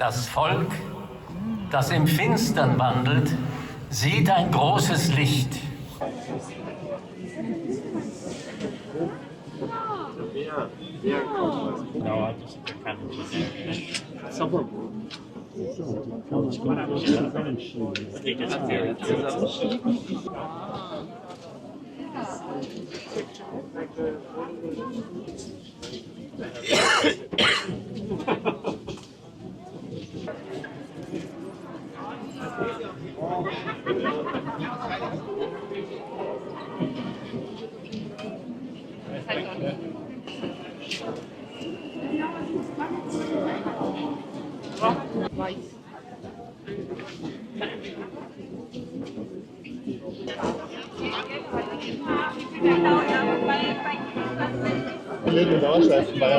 Das Volk, das im Finstern wandelt, sieht ein großes Licht. Wer kommt? Genau, das ist bekannt. Sauerbrot. Weiß. Leben da schleifen bei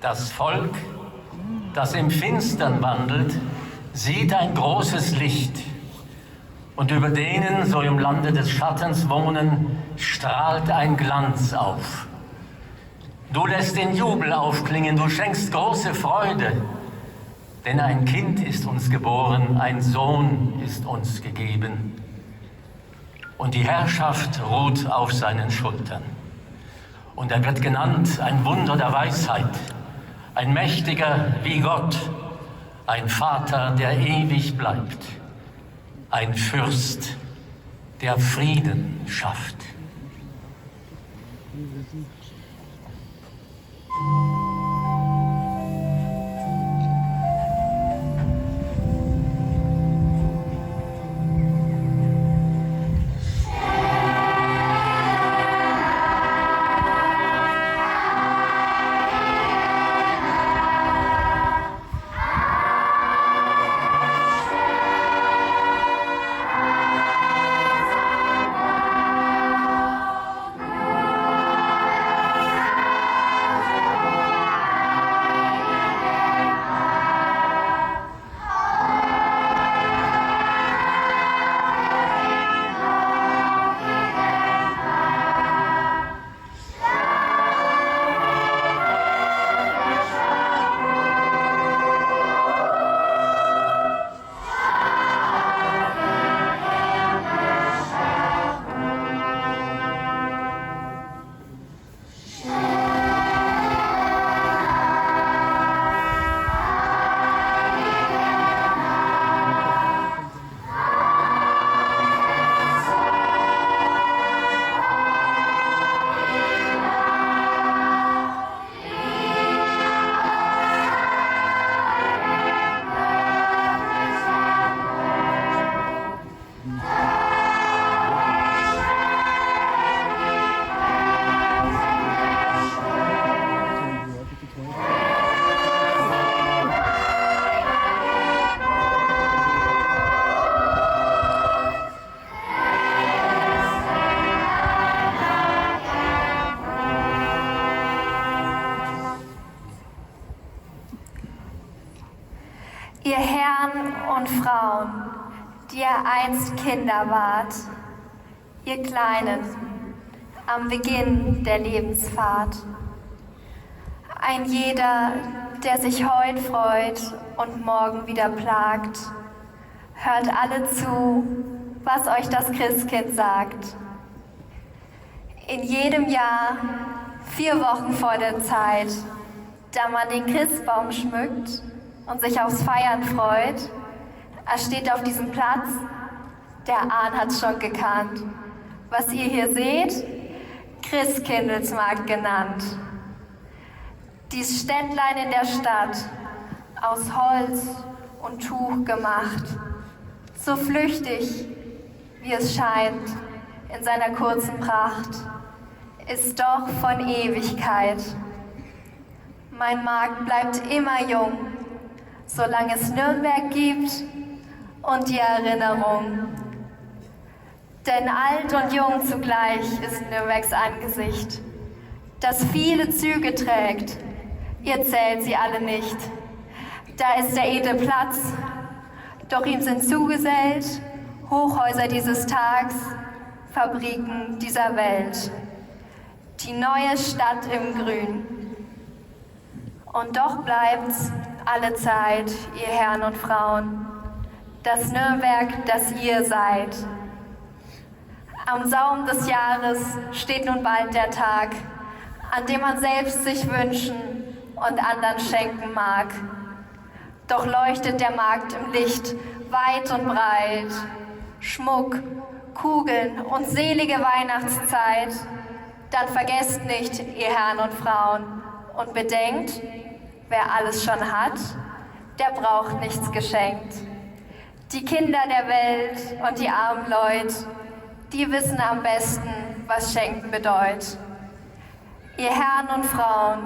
Das Volk, das im Finstern wandelt, sieht ein großes Licht. Und über denen, so im Lande des Schattens wohnen, strahlt ein Glanz auf. Du lässt den Jubel aufklingen, du schenkst große Freude. Denn ein Kind ist uns geboren, ein Sohn ist uns gegeben. Und die Herrschaft ruht auf seinen Schultern. Und er wird genannt ein Wunder der Weisheit, ein Mächtiger wie Gott, ein Vater, der ewig bleibt, ein Fürst, der Frieden schafft. Ihr Herren und Frauen, die ihr einst Kinder wart, ihr Kleinen, am Beginn der Lebensfahrt. Ein jeder, der sich heut freut und morgen wieder plagt, hört alle zu, was euch das Christkind sagt. In jedem Jahr, 4 Wochen vor der Zeit, da man den Christbaum schmückt und sich aufs Feiern freut, steht auf diesem Platz, der Ahn hat's schon gekannt. Was ihr hier seht, Christkindlesmarkt genannt. Dies Ständlein in der Stadt, aus Holz und Tuch gemacht, so flüchtig, wie es scheint, in seiner kurzen Pracht, ist doch von Ewigkeit. Mein Markt bleibt immer jung, solange es Nürnberg gibt und die Erinnerung. Denn alt und jung zugleich ist Nürnbergs Angesicht, das viele Züge trägt, ihr zählt sie alle nicht. Da ist der edle Platz, doch ihm sind zugesellt Hochhäuser dieses Tags, Fabriken dieser Welt. Die neue Stadt im Grün. Und doch bleibt's alle Zeit, ihr Herren und Frauen, das Nürnberg, das ihr seid. Am Saum des Jahres steht nun bald der Tag, an dem man selbst sich wünschen und anderen schenken mag. Doch leuchtet der Markt im Licht weit und breit. Schmuck, Kugeln und selige Weihnachtszeit. Dann vergesst nicht, ihr Herren und Frauen, und bedenkt, wer alles schon hat, der braucht nichts geschenkt. Die Kinder der Welt und die armen Leute, die wissen am besten, was Schenken bedeutet. Ihr Herren und Frauen,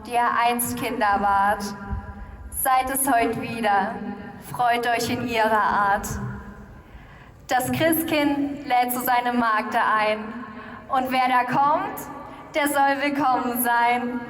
die ihr einst Kinder wart, seid es heute wieder, freut euch in ihrer Art. Das Christkind lädt zu seinem Markte ein, und wer da kommt, der soll willkommen sein.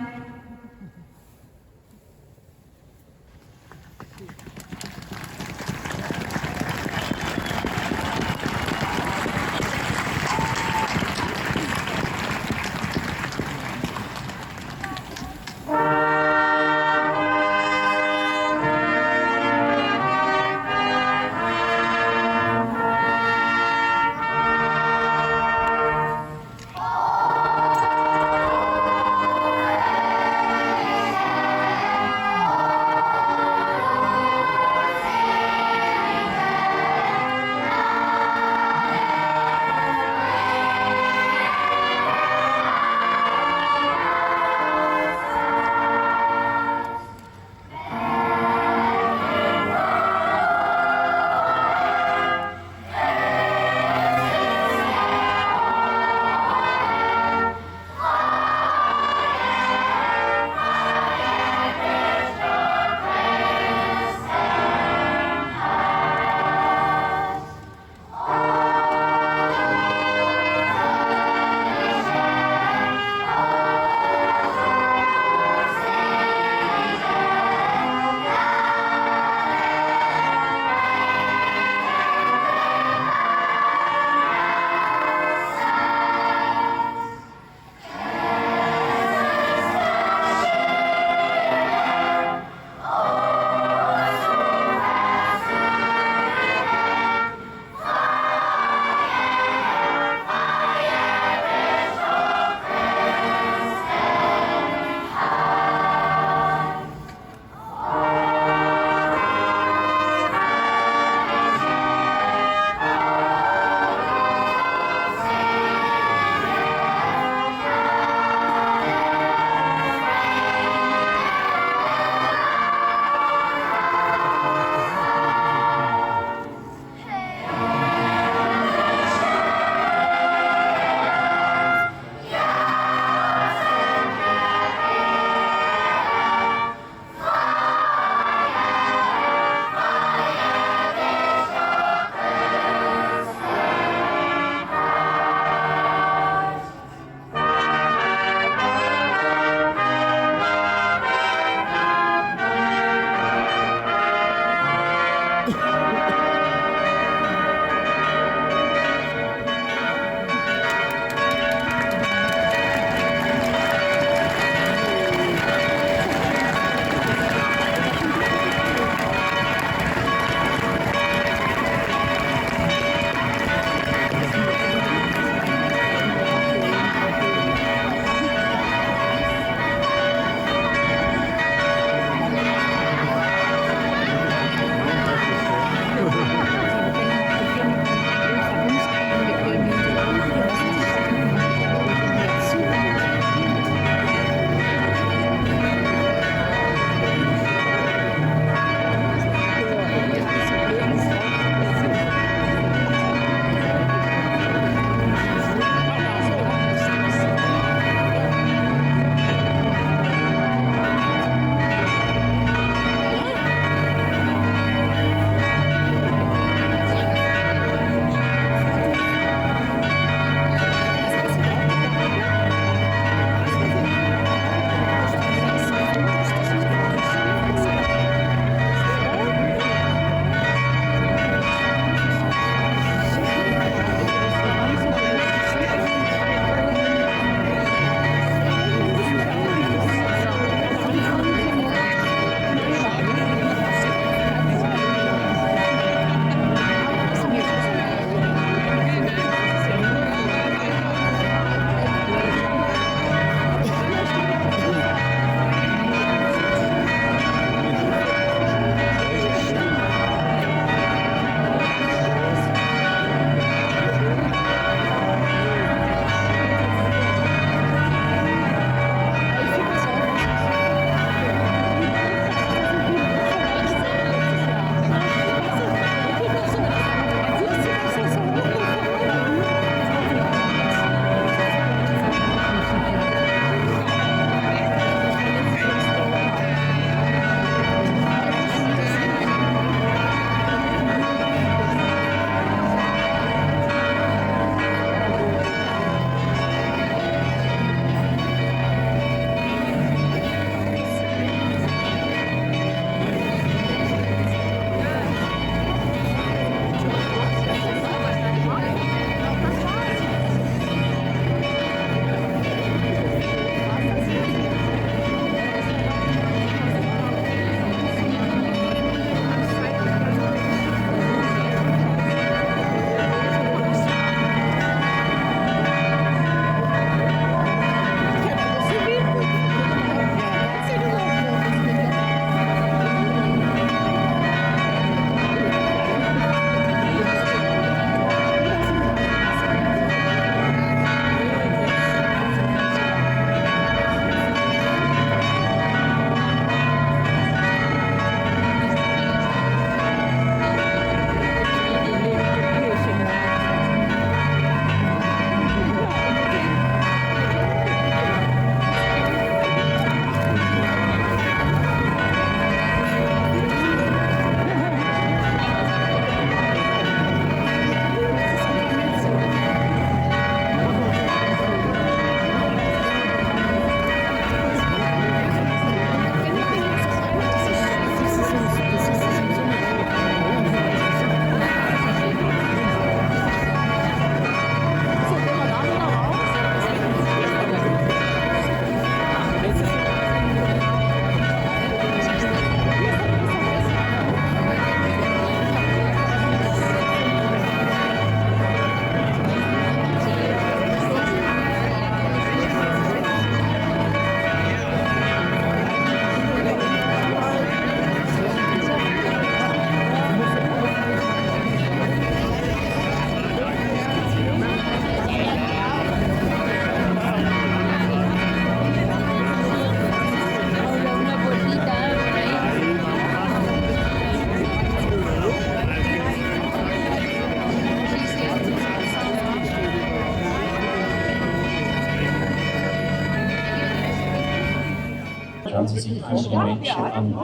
Schauen Sie sich unsere Menschen an.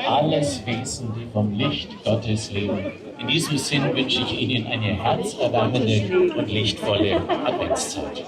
Alles Wesen, die vom Licht Gottes leben. In diesem Sinn wünsche ich Ihnen eine herzerwärmende und lichtvolle Adventszeit.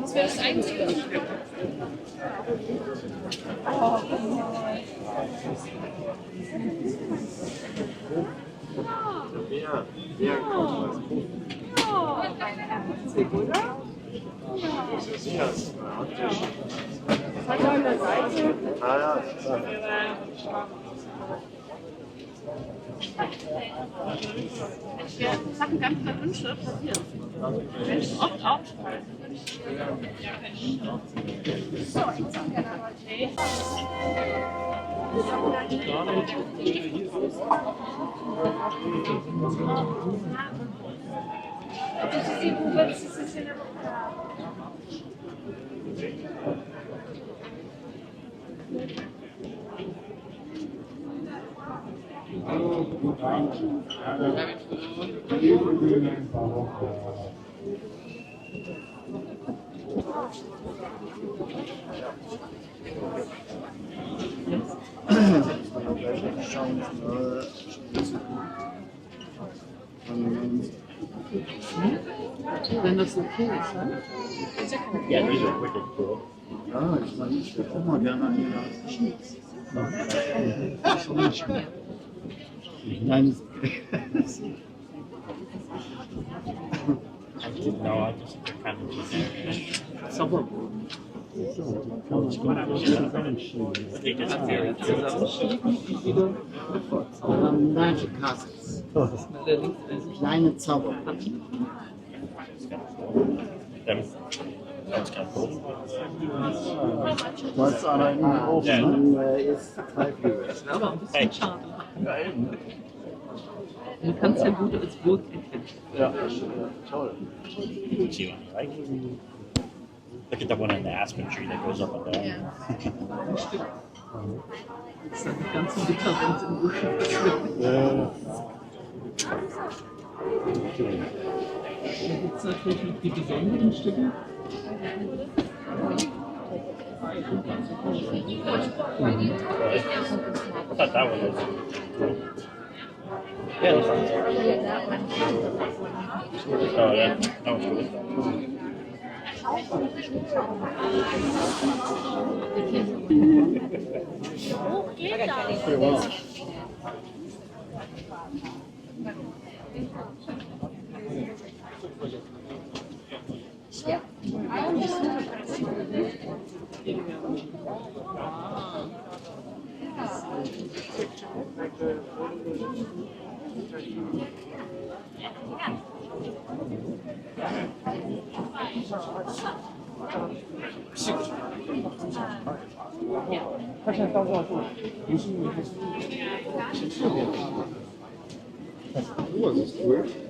Das wäre das Einzige. Wer kommt als Buch? Das ist sicher. Das hat er an der Seite. Ah ja. Ja, Sachen ganz Wünsche passieren. Menschen oft aufschreiben. Wenn das okay ist, ne? Ja, these are wicked cool. Ja, ich meine, ich würde auch mal gerne an die Nein, No, I just kind of Zauberbrot. they disappear. Magic Castles. Kleine Zauberbrot. That's kind of cool. Du hast einer in den Ofen, Ja. dann ist total viel. Das wäre aber ein bisschen schade. Du kannst ja gut als Brot erkennen. Ja, toll. See one, right? Look at the one in the aspen tree that goes up and down. Das ist dann die ganzen Bitterrand im Busch verschwinden. Dann gibt es natürlich noch die besonderen Stücke. I thought that one was cool. Yeah, this one's oh yeah, that one's cool.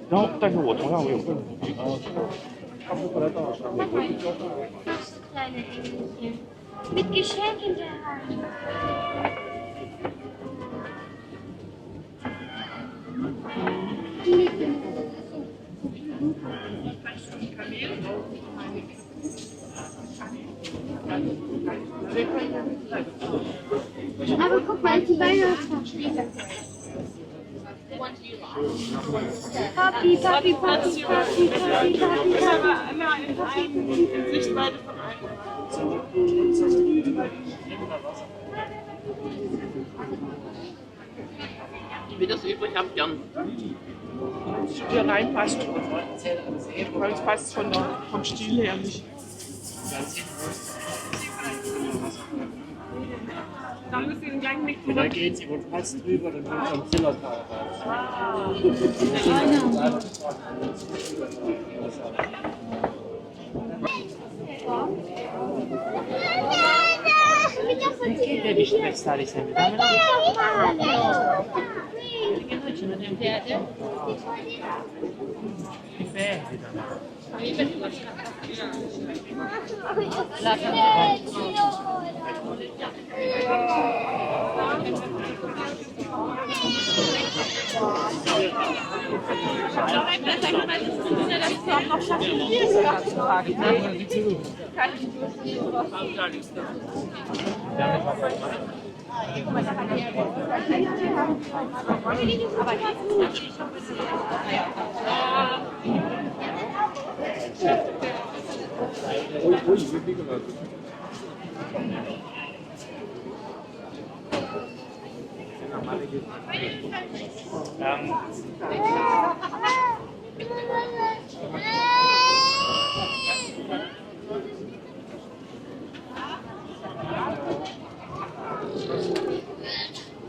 No, 但是我同样我有问题。他不是后来到美国去交换了。 Kleine Engelchen. Mit Geschenk in der Hand. Aber guck mal, die Weihnachtsfachschläge. Papi, Papi, Papi, Papi, Papi, Papi, Papi. Aber immer in einem Sichtweite von einem. Wie das übrig habt, Jan. Hier reinpasst. Weil es passt vom Stil her nicht. Dann müssen wir gleich nicht Da geht sie wohl fast drüber, dann kommt schon Zillertal Devi restare sempre da me.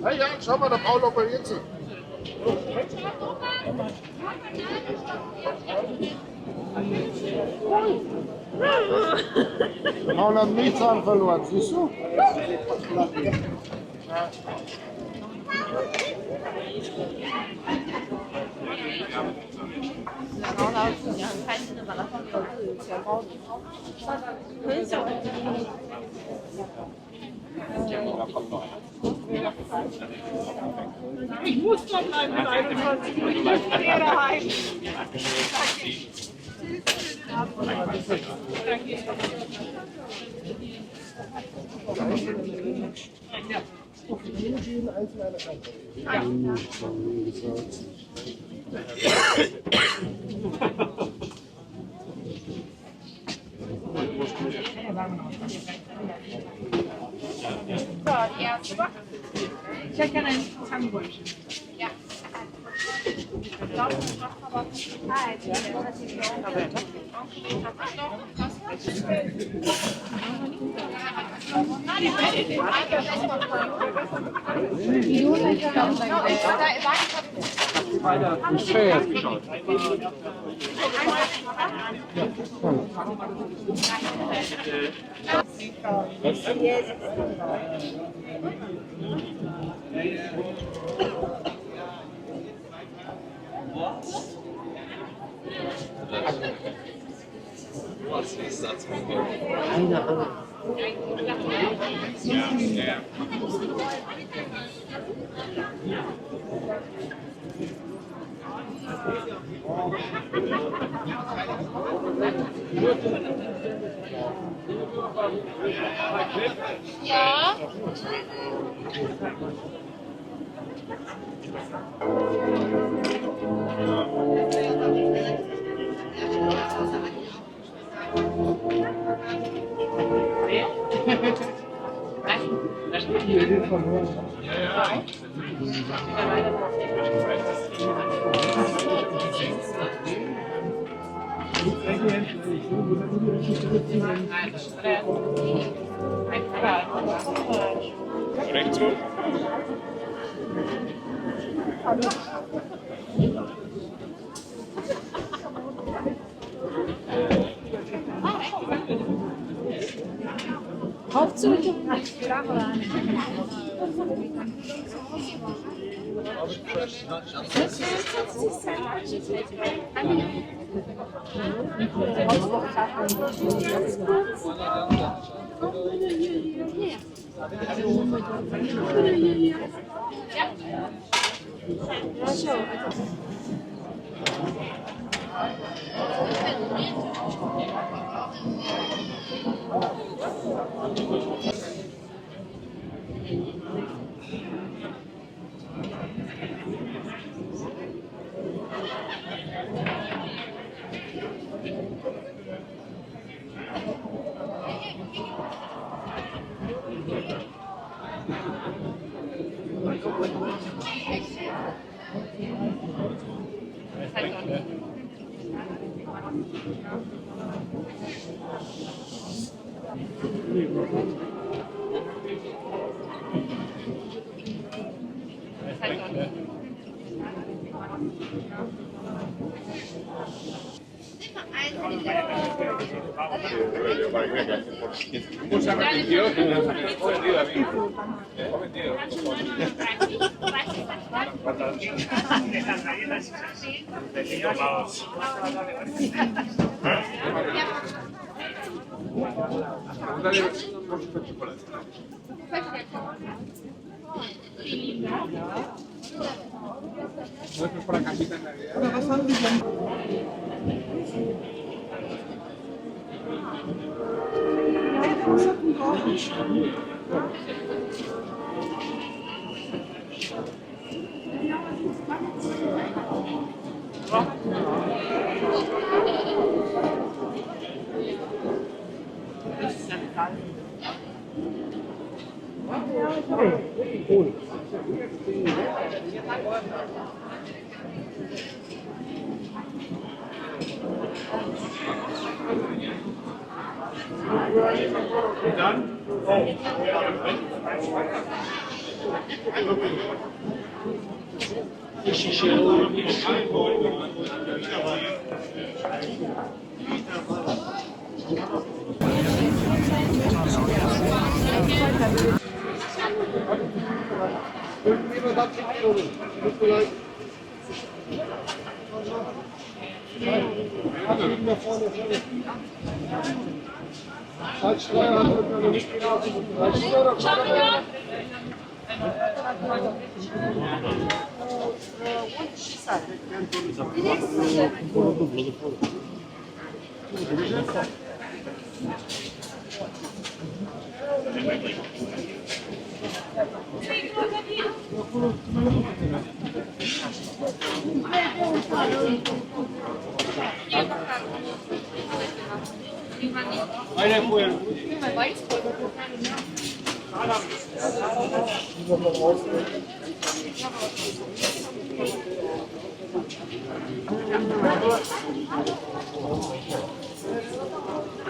Hey Jan, schau mal, der Paul operiert sich. Paul hat nichts an verloren, siehst du? Ich muss doch bleiben mit 21. Ich muss wieder daheim. Ich hätte gerne einen Zangenbrötchen. Ja. Was ist das? Keine Ahnung. Ja. Ja. Rechts hoch. Hauptsache.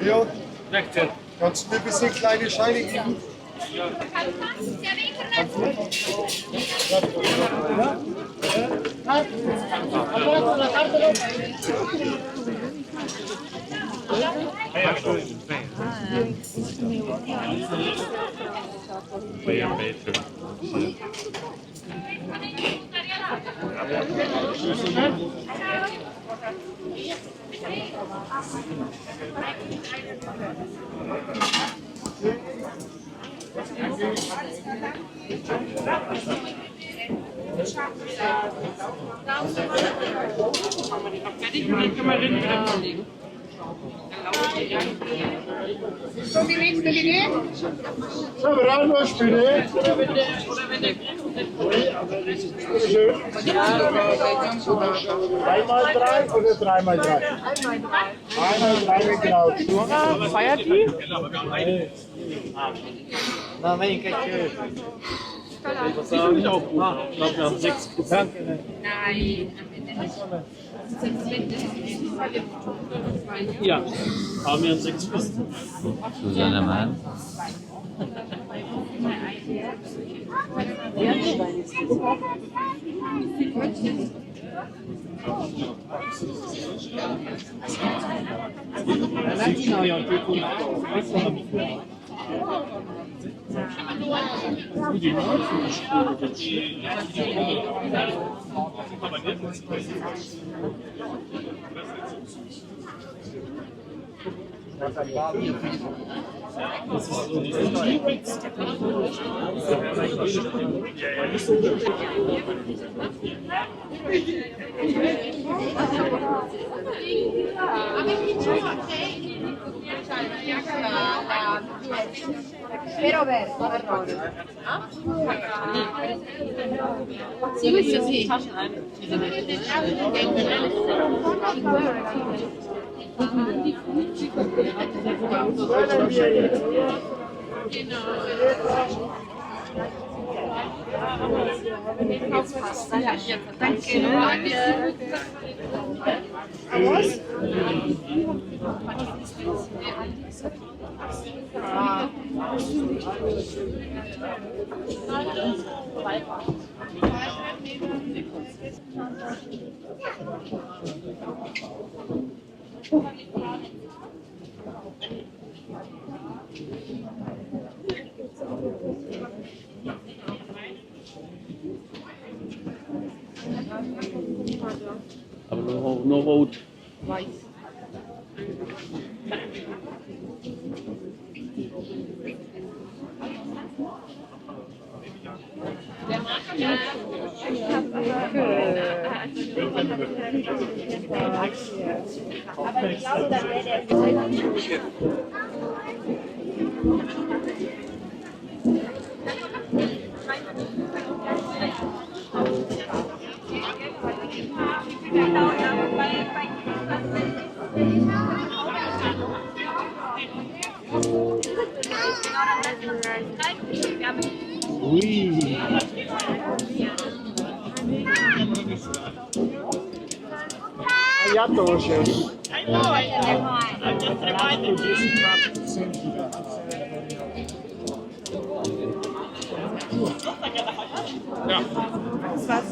Ja, kannst du mir ein bisschen kleine Scheine geben? So, die nächste Idee? So, Bratwurst, bitte. Dreimal drei oder dreimal drei? Einmal drei mit Kraut. Feiert die? Na, wenn ich schön. Was sagen ich auch gut? Ich glaube, wir haben 6 Gedanken. Nein. Ja, haben wir 6 Feste. Susanne Mann. Das ist so die Liebes. Roberto, sì, questo sì. Aber nur rot. Weiß. Aber ich glaube, dann wäre der Ui. Ja, to się. I know, I'm just reminding you. Ja. Das war's.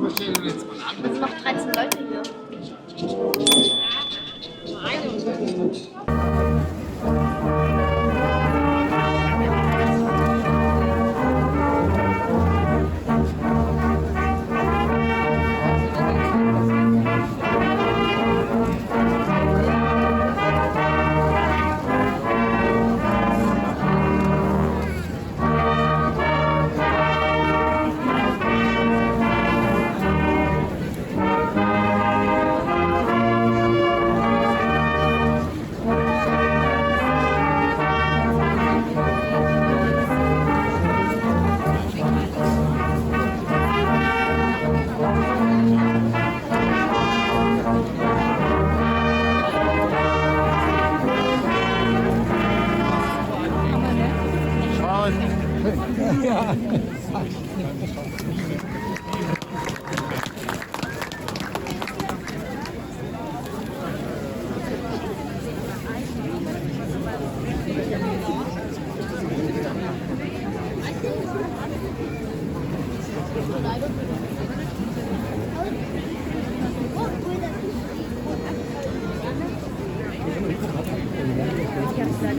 Es sind noch 13 Leute hier.